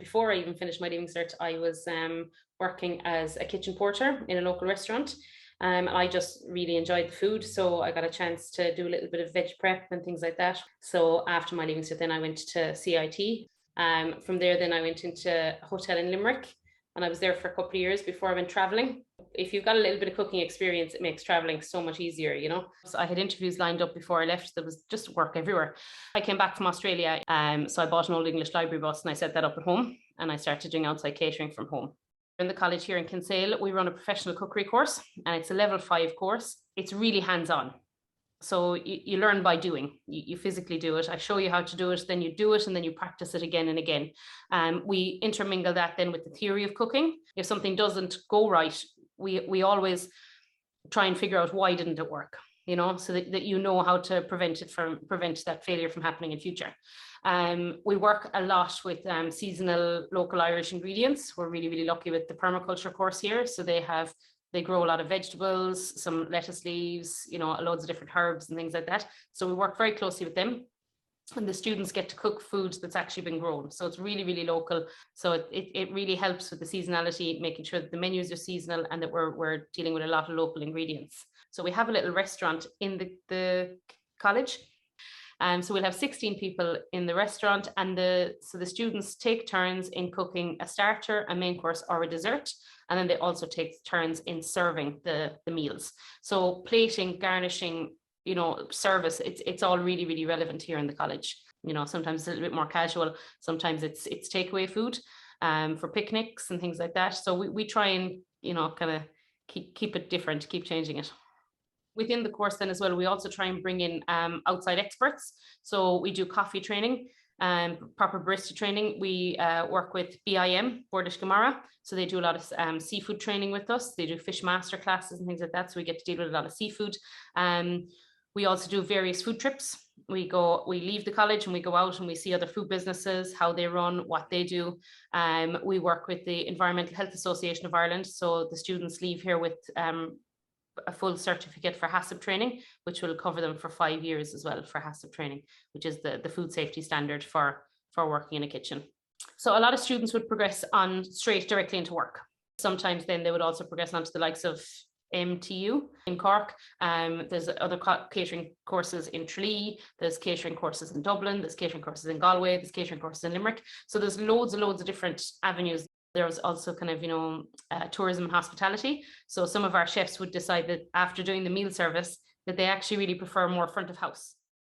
Before I even finished my Leaving Cert, I was working as a kitchen porter in a local restaurant. I just really enjoyed the food, so I got a chance to do a little bit of veg prep and things like that. So after my Leaving Cert, then I went to CIT. From there, then I went into a hotel in Limerick, and I was there for a couple of years before I went traveling. If you've got a little bit of cooking experience, it makes traveling so much easier, you know. So I had interviews lined up before I left. There was just work everywhere. I came back from Australia, so I bought an old English library bus and I set that up at home, and I started doing outside catering from home. In the college here in Kinsale, we run a professional cookery course, and it's a level 5 course. It's really hands-on. So you learn by doing. You physically do it. I show you how to do it, then you do it, and then you practice it again and again. We intermingle that then with the theory of cooking. If something doesn't go right, we always try and figure out why didn't it work, you know, so that you know how to prevent that failure from happening in future. We work a lot with seasonal local Irish ingredients. We're really, really lucky with the permaculture course here. So they grow a lot of vegetables, some lettuce leaves, you know, loads of different herbs and things like that. So we work very closely with them. And the students get to cook food that's actually been grown. So it's really, really local. So it really helps with the seasonality, making sure that the menus are seasonal and that we're dealing with a lot of local ingredients. So we have a little restaurant in the college. So we'll have 16 people in the restaurant, and so the students take turns in cooking a starter, a main course, or a dessert. And then they also take turns in serving the meals. So plating, garnishing, you know, service, it's all really, really relevant here in the college. You know, sometimes it's a little bit more casual, sometimes it's takeaway food for picnics and things like that. So we try and, you know, kind of keep it different, keep changing it. Within the course then as well, we also try and bring in outside experts. So we do coffee training, proper barista training. We work with BIM, Bordish Gamara. So they do a lot of seafood training with us. They do fish master classes and things like that. So we get to deal with a lot of seafood. We also do various food trips. We leave the college and we go out and we see other food businesses, how they run, what they do. We work with the Environmental Health Association of Ireland. So the students leave here with a full certificate for HACCP training, which will cover them for 5 years as well for HACCP training, which is the food safety standard for working in a kitchen. So a lot of students would progress on straight directly into work. Sometimes then they would also progress onto the likes of MTU in Cork. There's other catering courses in Tralee, there's catering courses in Dublin, there's catering courses in Galway, there's catering courses in Limerick. So there's loads of different avenues. There's also kind of, you know, tourism and hospitality. So some of our chefs would decide that after doing the meal service, that they actually really prefer more front of house.